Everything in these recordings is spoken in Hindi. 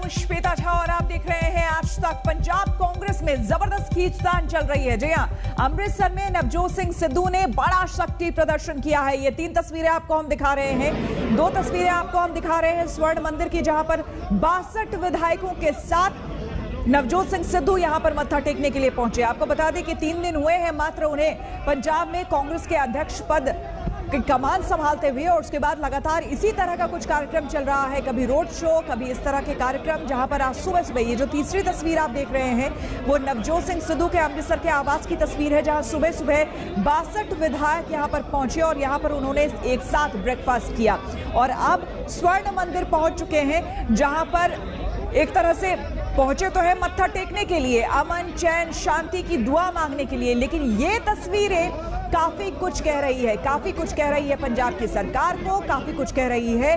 हूं श्वेता झा और आप देख रहे हैं आज तक। पंजाब कांग्रेस में जबरदस्त खींचतान चल रही है। जी हां, अमृतसर में नवजोत सिंह सिद्धू ने बड़ा शक्ति प्रदर्शन किया है। ये 3 तस्वीरें आपको हम दिखा रहे हैं। 2 तस्वीरें आपको हम दिखा रहे हैं स्वर्ण मंदिर की, जहां पर 62 विधायकों के साथ नवजोत सिंह सिद्धू यहां पर मत्था टेकने के लिए पहुंचे। आपको बता दें कि 3 दिन हुए हैं मात्र उन्हें पंजाब में कांग्रेस के अध्यक्ष पद की कमान संभालते हुए, और उसके बाद लगातार इसी तरह का कुछ कार्यक्रम चल रहा है। कभी रोड शो, कभी इस तरह के कार्यक्रम, जहां पर आज सुबह ये जो तीसरी तस्वीर आप देख रहे हैं वो नवजोत सिंह सिद्धू के अमृतसर के आवास की तस्वीर है, जहां सुबह 62 विधायक यहां पर पहुंचे और यहां पर उन्होंने एक साथ ब्रेकफास्ट किया। और अब स्वर्ण मंदिर पहुंच चुके हैं, जहां पर एक तरह से पहुंचे तो है मत्था टेकने के लिए, अमन चैन शांति की दुआ मांगने के लिए। लेकिन ये तस्वीरें काफी कुछ कह रही है, काफी कुछ कह रही है पंजाब की सरकार को, काफी कुछ कह रही है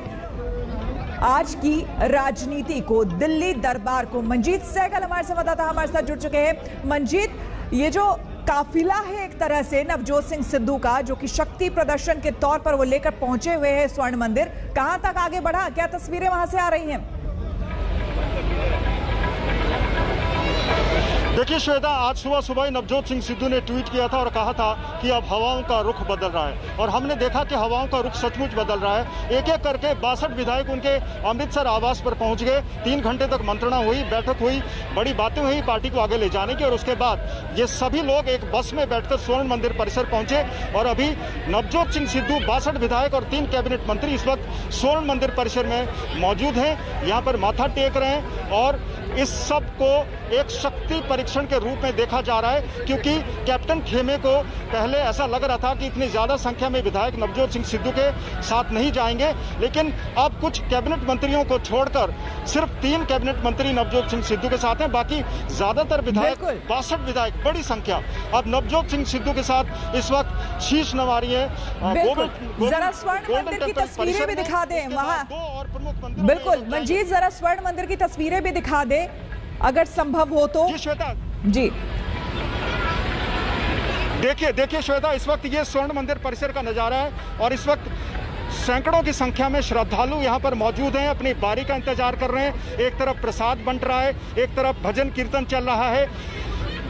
आज की राजनीति को, दिल्ली दरबार को। मंजीत सहगल हमारे संवाददाता हमारे साथ जुड़ चुके हैं। मंजीत, ये जो काफिला है एक तरह से नवजोत सिंह सिद्धू का, जो कि शक्ति प्रदर्शन के तौर पर वो लेकर पहुंचे हुए हैं स्वर्ण मंदिर, कहां तक आगे बढ़ा? क्या तस्वीरें वहां से आ रही हैं? देखिए श्वेता, आज सुबह ही नवजोत सिंह सिद्धू ने ट्वीट किया था और कहा था कि अब हवाओं का रुख बदल रहा है, और हमने देखा कि हवाओं का रुख सचमुच बदल रहा है। एक एक करके 62 विधायक उनके अमृतसर आवास पर पहुंच गए। 3 घंटे तक मंत्रणा हुई, बैठक हुई, बड़ी बातें हुई पार्टी को आगे ले जाने की, और उसके बाद ये सभी लोग एक बस में बैठकर स्वर्ण मंदिर परिसर पहुंचे। और अभी नवजोत सिंह सिद्धू, 62 विधायक और 3 कैबिनेट मंत्री इस वक्त स्वर्ण मंदिर परिसर में मौजूद हैं, यहाँ पर माथा टेक रहे हैं। और इस सब को एक शक्ति परीक्षण के रूप में देखा जा रहा है, क्योंकि कैप्टन खेमे को पहले ऐसा लग रहा था कि इतनी ज्यादा संख्या में विधायक नवजोत सिंह सिद्धू के साथ नहीं जाएंगे, लेकिन अब कुछ कैबिनेट मंत्रियों को छोड़कर सिर्फ 3 कैबिनेट मंत्री नवजोत सिंह सिद्धू के साथ हैं। बाकी ज्यादातर विधायक, 62 विधायक, बड़ी संख्या अब नवजोत सिंह सिद्धू के साथ इस वक्त शीश नवा रही है। जरा स्वर्ण मंदिर की तस्वीरें भी दिखा दें वहां। 2 और प्रमुख मंदिर, बिल्कुल मंजीत, जरा स्वर्ण मंदिर की तस्वीरें भी दिखा दे अगर संभव हो तो। जी श्वेता, जी देखिए श्वेता, इस वक्त ये स्वर्ण मंदिर परिसर का नजारा है, और इस वक्त सैकड़ों की संख्या में श्रद्धालु यहाँ पर मौजूद हैं, अपनी बारी का इंतजार कर रहे हैं। एक तरफ प्रसाद बंट रहा है, एक तरफ भजन कीर्तन चल रहा है।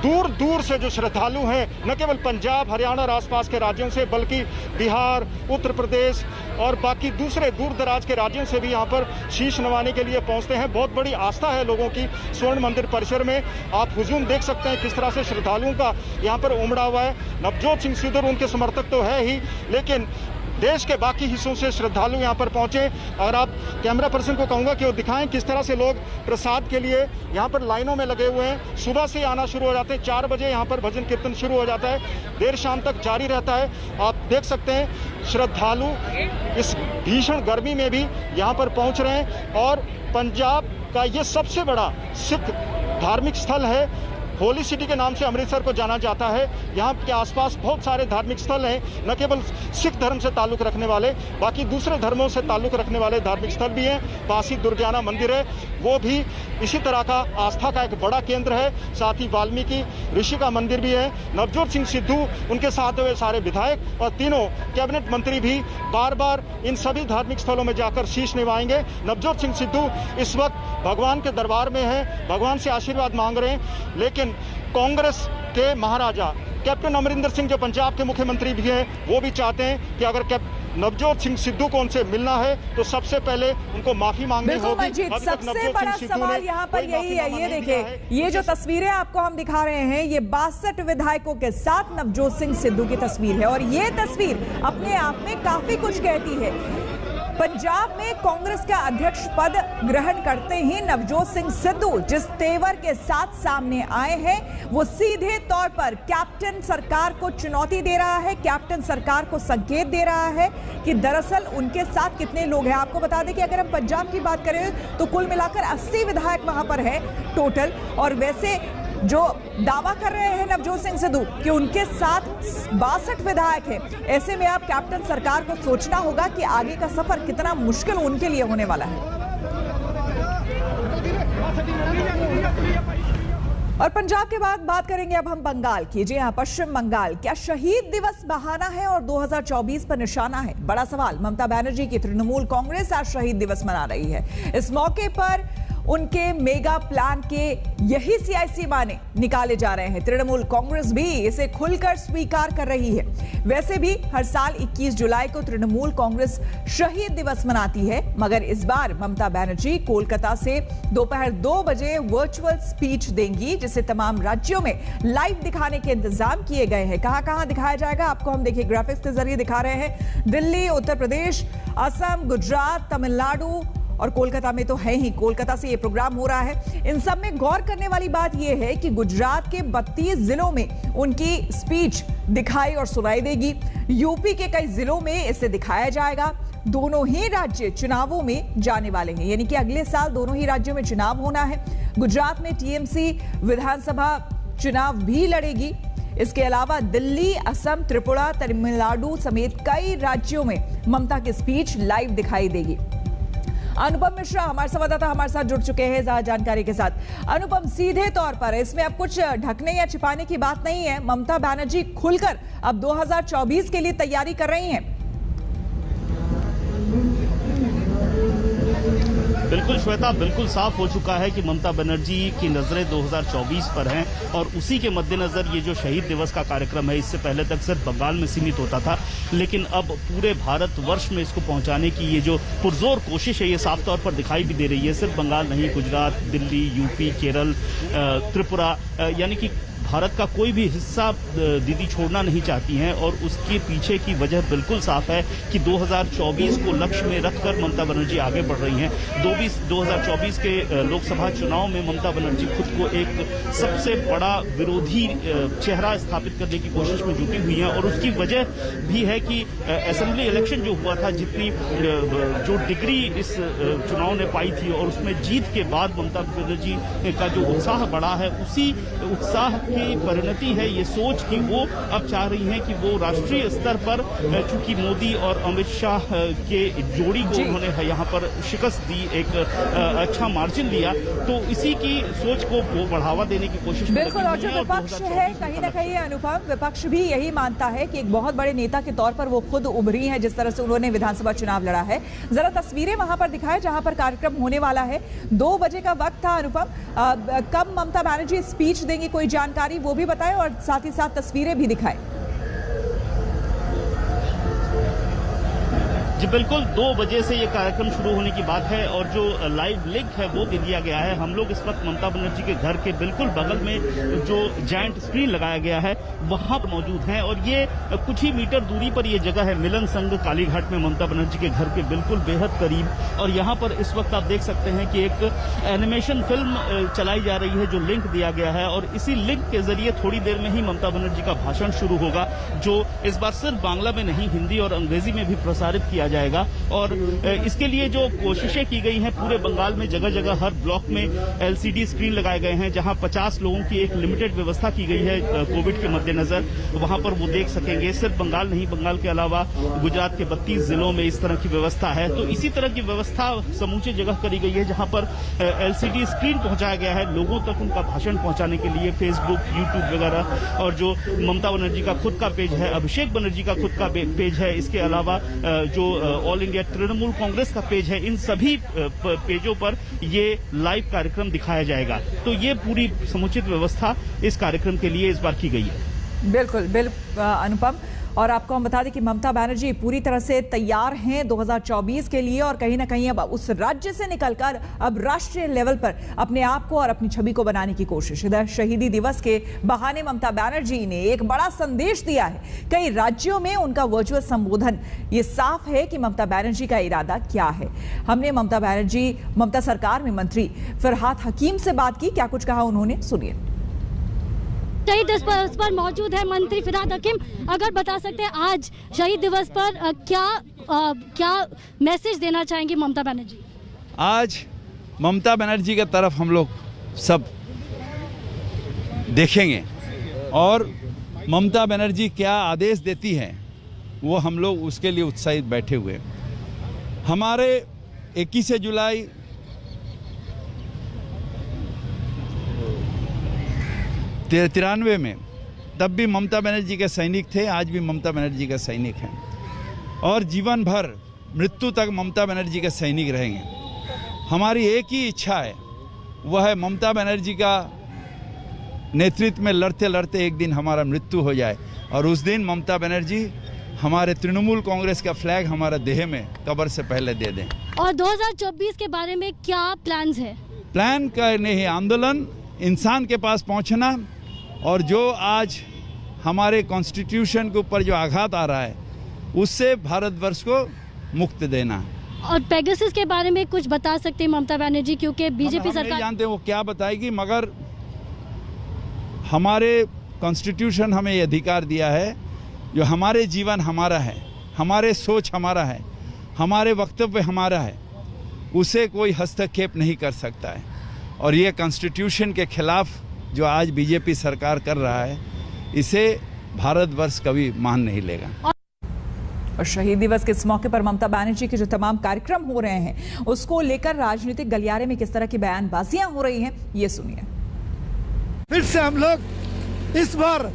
दूर दूर से जो श्रद्धालु हैं, न केवल पंजाब, हरियाणा और आसपास के राज्यों से, बल्कि बिहार, उत्तर प्रदेश और बाकी दूसरे दूर दराज के राज्यों से भी यहाँ पर शीश नवाने के लिए पहुँचते हैं। बहुत बड़ी आस्था है लोगों की स्वर्ण मंदिर परिसर में। आप हुजूम देख सकते हैं किस तरह से श्रद्धालुओं का यहाँ पर उमड़ा हुआ है। नवजोत सिंह सिद्धू उनके समर्थक तो है ही, लेकिन देश के बाकी हिस्सों से श्रद्धालु यहाँ पर पहुंचे। और आप कैमरा पर्सन को कहूँगा कि वो दिखाएं किस तरह से लोग प्रसाद के लिए यहाँ पर लाइनों में लगे हुए हैं। सुबह से आना शुरू हो जाते हैं, 4 बजे यहाँ पर भजन कीर्तन शुरू हो जाता है, देर शाम तक जारी रहता है। आप देख सकते हैं श्रद्धालु इस भीषण गर्मी में भी यहाँ पर पहुँच रहे हैं। और पंजाब का ये सबसे बड़ा सिख धार्मिक स्थल है, होली सिटी के नाम से अमृतसर को जाना जाता है। यहाँ के आसपास बहुत सारे धार्मिक स्थल हैं, न केवल सिख धर्म से ताल्लुक़ रखने वाले, बाकी दूसरे धर्मों से ताल्लुक़ रखने वाले धार्मिक स्थल भी हैं। पासी दुर्गाना मंदिर है, वो भी इसी तरह का आस्था का एक बड़ा केंद्र है। साथ ही वाल्मीकि ऋषि का मंदिर भी है। नवजोत सिंह सिद्धू, उनके साथ हुए सारे विधायक और तीनों कैबिनेट मंत्री भी बार बार इन सभी धार्मिक स्थलों में जाकर शीश निभाएंगे। नवजोत सिंह सिद्धू इस वक्त भगवान के दरबार में है, भगवान से आशीर्वाद मांग रहे हैं। लेकिन कांग्रेस के महाराजा कैप्टन अमरिंदर सिंह, जो पंजाब के मुख्यमंत्री भी हैं, वो भी चाहते हैं कि अगर नवजोत सिंह सिद्धू को उनसे मिलना है तो सबसे पहले उनको माफी मांगनी होगी। सबसे बड़ा सवाल यहाँ पर यही है। ये देखिए, ये जो तस्वीरें आपको हम दिखा रहे हैं, ये 62 विधायकों के साथ नवजोत सिंह सिद्धू की तस्वीर है, और ये तस्वीर अपने आप में काफी कुछ कहती है। पंजाब में कांग्रेस का अध्यक्ष पद ग्रहण करते ही नवजोत सिंह सिद्धू जिस तेवर के साथ सामने आए हैं, वो सीधे तौर पर कैप्टन सरकार को चुनौती दे रहा है, कैप्टन सरकार को संकेत दे रहा है कि दरअसल उनके साथ कितने लोग हैं। आपको बता दें कि अगर हम पंजाब की बात करें तो कुल मिलाकर 80 विधायक वहां पर है टोटल, और वैसे जो दावा कर रहे हैं नवजोत सिंह सिद्धू कि उनके साथ 62 विधायक हैं। ऐसे में अब कैप्टन सरकार को सोचना होगा कि आगे का सफर कितना मुश्किल उनके लिए होने वाला है। और पंजाब के बाद बात करेंगे अब हम बंगाल की। जी हां, पश्चिम बंगाल क्या शहीद दिवस बहाना है और 2024 पर निशाना है? बड़ा सवाल। ममता बनर्जी की तृणमूल कांग्रेस आज शहीद दिवस मना रही है। इस मौके पर उनके मेगा प्लान के यही सियासी माने निकाले जा रहे हैं। तृणमूल कांग्रेस भी इसे खुलकर स्वीकार कर रही है। वैसे भी हर साल 21 जुलाई को तृणमूल कांग्रेस शहीद दिवस मनाती है, मगर इस बार ममता बनर्जी कोलकाता से दोपहर 2 बजे वर्चुअल स्पीच देंगी, जिसे तमाम राज्यों में लाइव दिखाने के इंतजाम किए गए हैं। कहां दिखाया जाएगा आपको हम देखिए ग्राफिक्स के जरिए दिखा रहे हैं। दिल्ली, उत्तर प्रदेश, असम, गुजरात, तमिलनाडु और कोलकाता में तो है ही। कोलकाता से ये प्रोग्राम हो रहा है। इन सब में गौर करने वाली बात यह है कि गुजरात के 32 जिलों में उनकी स्पीच दिखाई और सुनाई देगी। यूपी के कई जिलों में इसे दिखाया जाएगा। दोनों ही राज्य चुनावों में जाने वाले हैं, यानी कि अगले साल दोनों ही राज्यों में चुनाव होना है। गुजरात में टीएमसी विधानसभा चुनाव भी लड़ेगी। इसके अलावा दिल्ली, असम, त्रिपुरा, तमिलनाडु समेत कई राज्यों में ममता की स्पीच लाइव दिखाई देगी। अनुपम मिश्रा हमारे संवाददाता हमारे साथ जुड़ चुके हैं ज्यादा जानकारी के साथ। अनुपम, सीधे तौर पर इसमें अब कुछ ढकने या छिपाने की बात नहीं है। ममता बनर्जी खुलकर अब 2024 के लिए तैयारी कर रही हैं। बिल्कुल श्वेता, बिल्कुल साफ हो चुका है कि ममता बनर्जी की नजरें 2024 पर हैं और उसी के मद्देनजर ये जो शहीद दिवस का कार्यक्रम है, इससे पहले तक सिर्फ बंगाल में सीमित होता था, लेकिन अब पूरे भारतवर्ष में इसको पहुंचाने की ये जो पुरजोर कोशिश है, ये साफ तौर पर दिखाई भी दे रही है। सिर्फ बंगाल नहीं, गुजरात, दिल्ली, यूपी, केरल, त्रिपुरा, यानी कि भारत का कोई भी हिस्सा दीदी छोड़ना नहीं चाहती हैं और उसके पीछे की वजह बिल्कुल साफ है कि 2024 को लक्ष्य में रखकर ममता बनर्जी आगे बढ़ रही हैं। 2024 के लोकसभा चुनाव में ममता बनर्जी खुद को एक सबसे बड़ा विरोधी चेहरा स्थापित करने की कोशिश में जुटी हुई हैं और उसकी वजह भी है कि असेंबली इलेक्शन जो हुआ था, जितनी जो डिग्री इस चुनाव ने पाई थी और उसमें जीत के बाद ममता बनर्जी का जो उत्साह बढ़ा है, उसी उत्साह की परिणति है ये सोच कि वो अब चाह रही हैं कि वो राष्ट्रीय स्तर पर, चूंकि मोदी और अमित शाह के जोड़ी को उन्होंने यहाँ पर शिकस्त दी, एक अच्छा मार्जिन लिया, तो इसी की सोच को वो बढ़ावा देने की कोशिश बिल्कुल। और जो विपक्ष है कहीं ना कहीं अनुपम, विपक्ष भी यही मानता है कि एक बहुत बड़े नेता के तौर पर वो खुद उभरी हैं, जिस तरह से उन्होंने विधानसभा चुनाव लड़ा है। जरा तस्वीरें वहां पर दिखाएं जहां पर कार्यक्रम होने वाला है। 2 बजे का वक्त था अनुपम। कब ममता बनर्जी स्पीच देंगी, कोई जानकारी वो भी बताएं और साथ ही साथ तस्वीरें भी दिखाएं। जी बिल्कुल, 2 बजे से ये कार्यक्रम शुरू होने की बात है और जो लाइव लिंक है वो दे दिया गया है। हम लोग इस वक्त ममता बनर्जी के घर के बिल्कुल बगल में जो जायंट स्क्रीन लगाया गया है वहां पर मौजूद हैं और ये कुछ ही मीटर दूरी पर ये जगह है, मिलन संघ कालीघाट में ममता बनर्जी के घर के बिल्कुल बेहद करीब। और यहाँ पर इस वक्त आप देख सकते हैं कि एक एनिमेशन फिल्म चलाई जा रही है जो लिंक दिया गया है और इसी लिंक के जरिए थोड़ी देर में ही ममता बनर्जी का भाषण शुरू होगा, जो इस बार सिर्फ बांग्ला में नहीं, हिंदी और अंग्रेजी में भी प्रसारित किया जाएगा। और इसके लिए जो कोशिशें की गई हैं, पूरे बंगाल में जगह जगह हर ब्लॉक में एलसीडी स्क्रीन लगाए गए हैं, जहां 50 लोगों की एक लिमिटेड व्यवस्था की गई है कोविड के मद्देनजर। वहां पर वो देख सकेंगे। सिर्फ बंगाल नहीं, बंगाल के अलावा गुजरात के 32 जिलों में इस तरह की व्यवस्था है। तो इसी तरह की व्यवस्था समूचे जगह करी गई है जहां पर एलसीडी स्क्रीन पहुंचाया गया है लोगों तक उनका भाषण पहुंचाने के लिए। फेसबुक, यूट्यूब वगैरह और जो ममता बनर्जी का खुद का पेज है, अभिषेक बनर्जी का खुद का पेज है, इसके अलावा जो ऑल इंडिया तृणमूल कांग्रेस का पेज है, इन सभी पेजों पर ये लाइव कार्यक्रम दिखाया जाएगा। तो ये पूरी समुचित व्यवस्था इस कार्यक्रम के लिए इस बार की गई है। बिल्कुल अनुपम, और आपको हम बता दें कि ममता बनर्जी पूरी तरह से तैयार हैं 2024 के लिए और कहीं ना कहीं अब उस राज्य से निकलकर अब राष्ट्रीय लेवल पर अपने आप को और अपनी छवि को बनाने की कोशिश। इधर शहीदी दिवस के बहाने ममता बनर्जी ने एक बड़ा संदेश दिया है कई राज्यों में उनका वर्चुअल संबोधन। ये साफ है कि ममता बनर्जी का इरादा क्या है। हमने ममता सरकार में मंत्री फरहाद हकीम से बात की, क्या कुछ कहा उन्होंने, सुनिए। शहीद दिवस पर मौजूद है मंत्री फरहाद हकीम। अगर बता सकते हैं आज शहीद दिवस पर क्या मैसेज देना चाहेंगे ममता बनर्जी? आज ममता बनर्जी की तरफ हम लोग सब देखेंगे और ममता बनर्जी क्या आदेश देती हैं वो हम लोग उसके लिए उत्साहित बैठे हुए। हमारे 21 जुलाई 93 में तब भी ममता बनर्जी के सैनिक थे, आज भी ममता बनर्जी के सैनिक हैं और जीवन भर मृत्यु तक ममता बनर्जी के सैनिक रहेंगे। हमारी एक ही इच्छा है वह है ममता बनर्जी का नेतृत्व में लड़ते लड़ते एक दिन हमारा मृत्यु हो जाए और उस दिन ममता बनर्जी हमारे तृणमूल कांग्रेस का फ्लैग हमारा देह में कब्र से पहले दे दें। और 2024 के बारे में क्या प्लान्स है? प्लान का नहीं, आंदोलन, इंसान के पास पहुंचना और जो आज हमारे कॉन्स्टिट्यूशन के ऊपर जो आघात आ रहा है उससे भारतवर्ष को मुक्त देना। और पेगासस के बारे में कुछ बता सकते हैं ममता बनर्जी, क्योंकि बीजेपी सरकार जानते हैं वो क्या बताएगी, मगर हमारे कॉन्स्टिट्यूशन हमें ये अधिकार दिया है, जो हमारे जीवन हमारा है, हमारे सोच हमारा है, हमारे वक्तव्य हमारा है, उसे कोई हस्तक्षेप नहीं कर सकता है। और ये कॉन्स्टिट्यूशन के खिलाफ जो आज बीजेपी सरकार कर रहा है, इसे भारतवर्ष कभी मान नहीं लेगा। और शहीद दिवस के इस मौके पर ममता बनर्जी के जो तमाम कार्यक्रम हो रहे हैं उसको लेकर राजनीतिक गलियारे में किस तरह की बयानबाजियां हो रही हैं, ये सुनिए। फिर से हम लोग इस बार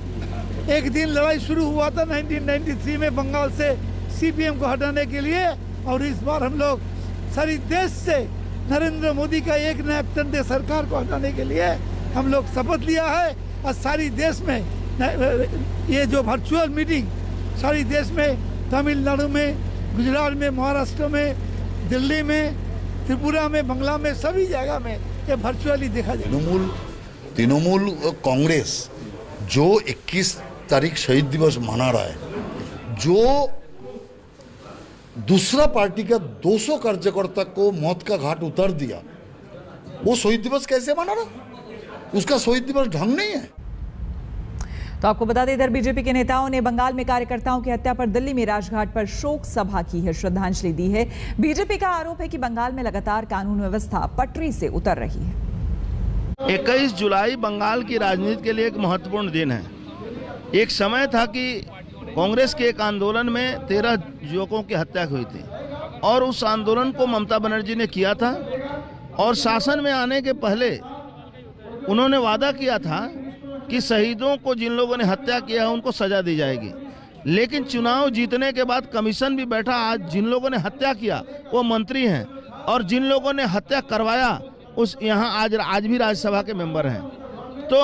एक दिन लड़ाई शुरू हुआ था 1993 में बंगाल से सीपीएम को हटाने के लिए, और इस बार हम लोग सारी देश से नरेंद्र मोदी का एक नायकतंत्र सरकार को हटाने के लिए हम लोग शपथ लिया है। और सारी देश में ये जो वर्चुअल मीटिंग सारी देश में, तमिलनाडु में, गुजरात में, महाराष्ट्र में, दिल्ली में, त्रिपुरा में, बंगला में, सभी जगह में ये वर्चुअली देखा जाए। तृणमूल कांग्रेस जो 21 तारीख शहीद दिवस मना रहा है, जो दूसरा पार्टी का 200 कार्यकर्ता को मौत का घाट उतार दिया, वो शहीद दिवस कैसे मना रहा? उसका शहीद दिवस ढंग नहीं है। तो आपको बता दें, इधर बीजेपी के नेताओं ने बंगाल में कार्यकर्ताओं की हत्या पर दिल्ली में राजघाट पर शोक सभा की है, श्रद्धांजलि दी है। बीजेपी का आरोप है कि बंगाल में लगातार कानून व्यवस्था पटरी से उतर रही है। 21 जुलाई बंगाल की राजनीति के लिए एक महत्वपूर्ण दिन है। एक समय था कि कांग्रेस के एक आंदोलन में 13 युवकों की हत्या हुई थी और उस आंदोलन को ममता बनर्जी ने किया था और शासन में आने के पहले उन्होंने वादा किया था कि शहीदों को जिन लोगों ने हत्या किया है उनको सजा दी जाएगी। लेकिन चुनाव जीतने के बाद कमीशन भी बैठा, आज जिन लोगों ने हत्या किया वो मंत्री हैं और जिन लोगों ने हत्या करवाया उस यहाँ आज भी राज्यसभा के मेंबर हैं। तो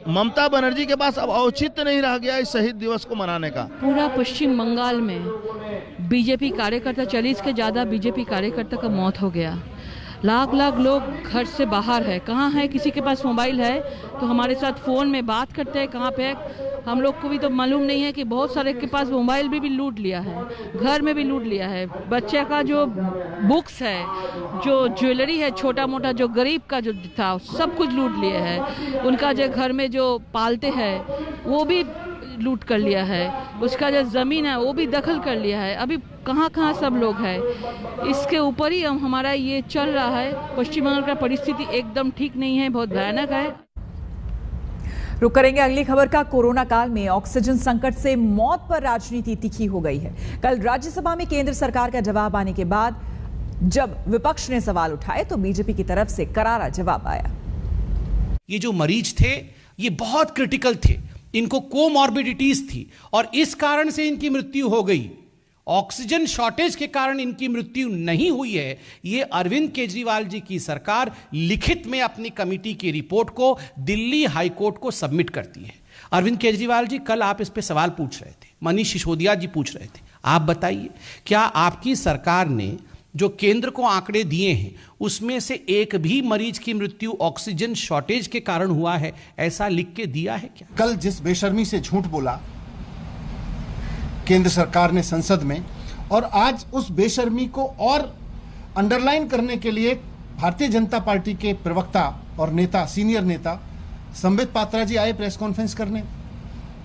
ममता बनर्जी के पास अब औचित्य नहीं रह गया इस शहीद दिवस को मनाने का। पूरा पश्चिम बंगाल में बीजेपी कार्यकर्ता 40 के ज़्यादा बीजेपी कार्यकर्ता का मौत हो गया। लाख लाख लोग घर से बाहर है, कहाँ है, किसी के पास मोबाइल है तो हमारे साथ फ़ोन में बात करते हैं, कहाँ पे हम लोग को भी तो मालूम नहीं है कि बहुत सारे के पास मोबाइल भी लूट लिया है, घर में भी लूट लिया है। बच्चे का जो बुक्स है, जो ज्वेलरी है, छोटा मोटा जो गरीब का जो था सब कुछ लूट लिया है। उनका जो घर में जो पालते हैं वो भी लूट कर लिया है, उसका जो ज़मीन है वो भी दखल कर लिया है। अभी कहाँ कहाँ सब लोग हैं, इसके ऊपर ही हमारा ये चल रहा है। पश्चिम बंगाल का परिस्थिति एकदम ठीक नहीं है, बहुत भयानक है। रुक करेंगे अगली खबर का। कोरोना काल में ऑक्सीजन संकट से मौत पर राजनीति तीखी हो गई है। कल राज्यसभा में केंद्र सरकार का जवाब आने के बाद जब विपक्ष ने सवाल उठाए तो बीजेपी की तरफ से करारा जवाब आया। ये जो मरीज थे ये बहुत क्रिटिकल थे, इनको कोमॉर्बिडिटीज थी और इस कारण से इनकी मृत्यु हो गई। ऑक्सीजन शॉर्टेज के कारण इनकी मृत्यु नहीं हुई है। ये अरविंद केजरीवाल जी की सरकार लिखित में अपनी कमेटी की रिपोर्ट को दिल्ली हाई कोर्ट को सबमिट करती है। अरविंद केजरीवाल जी, कल आप इस पे सवाल पूछ रहे थे, मनीष सिसोदिया जी पूछ रहे थे, आप बताइए क्या आपकी सरकार ने जो केंद्र को आंकड़े दिए हैं उसमें से एक भी मरीज की मृत्यु ऑक्सीजन शॉर्टेज के कारण हुआ है, ऐसा लिख के दिया है क्या? कल जिस बेशर्मी से झूठ बोला केंद्र सरकार ने संसद में, और आज उस बेशर्मी को और अंडरलाइन करने के लिए भारतीय जनता पार्टी के प्रवक्ता और नेता, सीनियर नेता संबित पात्रा जी आए प्रेस कॉन्फ्रेंस करने,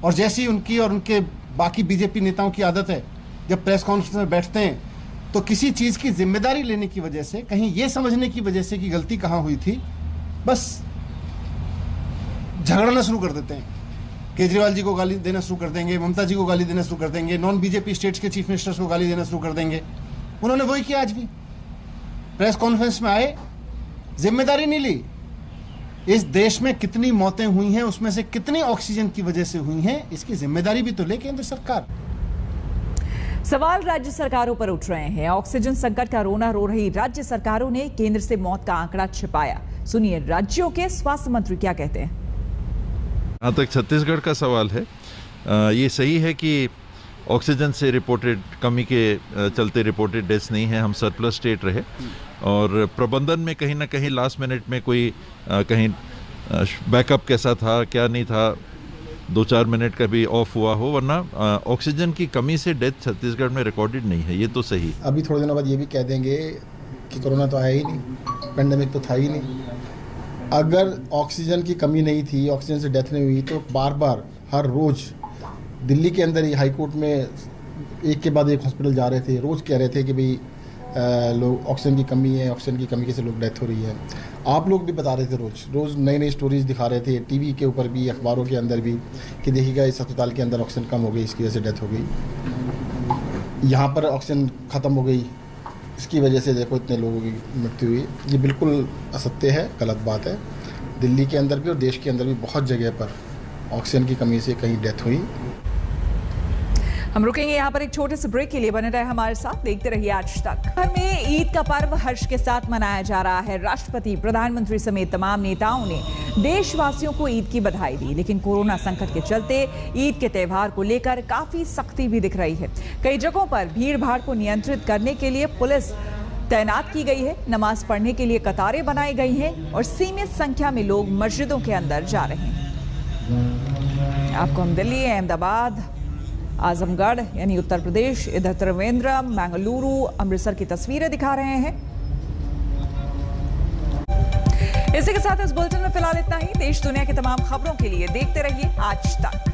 और जैसी उनकी और उनके बाकी बीजेपी नेताओं की आदत है, जब प्रेस कॉन्फ्रेंस में बैठते हैं तो किसी चीज की जिम्मेदारी लेने की वजह से, कहीं यह समझने की वजह से कि गलती कहां हुई थी, बस झगड़ना शुरू कर देते हैं। केजरीवाल जी को गाली देना शुरू कर देंगे, ममता जी को गाली देना शुरू कर देंगे, नॉन बीजेपी स्टेट्स के चीफ मिनिस्टर्स को गाली देना शुरू कर देंगे। उन्होंने वही किया, आज भी प्रेस कॉन्फ्रेंस में आए, जिम्मेदारी नहीं ली। इस देश में कितनी मौतें हुई हैं, उसमें से कितनी ऑक्सीजन की वजह से हुई हैं, इसकी जिम्मेदारी भी तो ले केंद्र सरकार। सवाल राज्य सरकारों पर उठ रहे हैं। ऑक्सीजन संकट का रोना रो रही राज्य सरकारों ने केंद्र से मौत का आंकड़ा छिपाया। सुनिए राज्यों के स्वास्थ्य मंत्री क्या कहते हैं। जहाँ तक छत्तीसगढ़ का सवाल है, ये सही है कि ऑक्सीजन से रिपोर्टेड कमी के चलते रिपोर्टेड डेथ्स नहीं है, हम सरप्लस स्टेट रहे और प्रबंधन में कहीं ना कहीं लास्ट मिनट में कोई कहीं बैकअप कैसा था क्या नहीं था, 2-4 मिनट का भी ऑफ हुआ हो, वरना ऑक्सीजन की कमी से डेथ छत्तीसगढ़ में रिकॉर्डेड नहीं है, ये तो सही। अभी थोड़े दिनों बाद ये भी कह देंगे कि कोरोना तो आया ही नहीं, पेंडेमिक तो था ही नहीं। अगर ऑक्सीजन की कमी नहीं थी, ऑक्सीजन से डेथ नहीं हुई, तो बार बार हर रोज़ दिल्ली के अंदर ही हाई कोर्ट में एक के बाद एक हॉस्पिटल जा रहे थे, रोज़ कह रहे थे कि भाई लोग ऑक्सीजन की कमी है, ऑक्सीजन की कमी से लोग डेथ हो रही है। आप लोग भी बता रहे थे, रोज़ नई नई स्टोरीज दिखा रहे थे, टीवी के ऊपर भी, अखबारों के अंदर भी, कि देखिएगा इस अस्पताल के अंदर ऑक्सीजन कम हो गई, इसकी वजह से डेथ हो गई, यहाँ पर ऑक्सीजन ख़त्म हो गई, इसकी वजह से देखो इतने लोगों की मृत्यु हुई। ये बिल्कुल असत्य है, गलत बात है। दिल्ली के अंदर भी और देश के अंदर भी बहुत जगह पर ऑक्सीजन की कमी से कहीं डेथ हुई। हम रुकेंगे यहाँ पर एक छोटे से ब्रेक के लिए, बने रहे हमारे साथ, देखते रहिए आज तक। घर में ईद का पर्व हर्ष के साथ मनाया जा रहा है। राष्ट्रपति, प्रधानमंत्री समेत तमाम नेताओं ने देशवासियों को ईद की बधाई दी, लेकिन कोरोना संकट के चलते ईद के त्योहार को लेकर काफी सख्ती भी दिख रही है। कई जगहों पर भीड़ भाड़ को नियंत्रित करने के लिए पुलिस तैनात की गई है, नमाज पढ़ने के लिए कतारें बनाई गई हैं और सीमित संख्या में लोग मस्जिदों के अंदर जा रहे हैं। आपको हम दिल्ली, अहमदाबाद, आजमगढ़ यानी उत्तर प्रदेश, इधर त्रिवेंद्रम, मंगलुरु, अमृतसर की तस्वीरें दिखा रहे हैं। इसी के साथ इस बुलेटिन में फिलहाल इतना ही। देश दुनिया की तमाम खबरों के लिए देखते रहिए आज तक।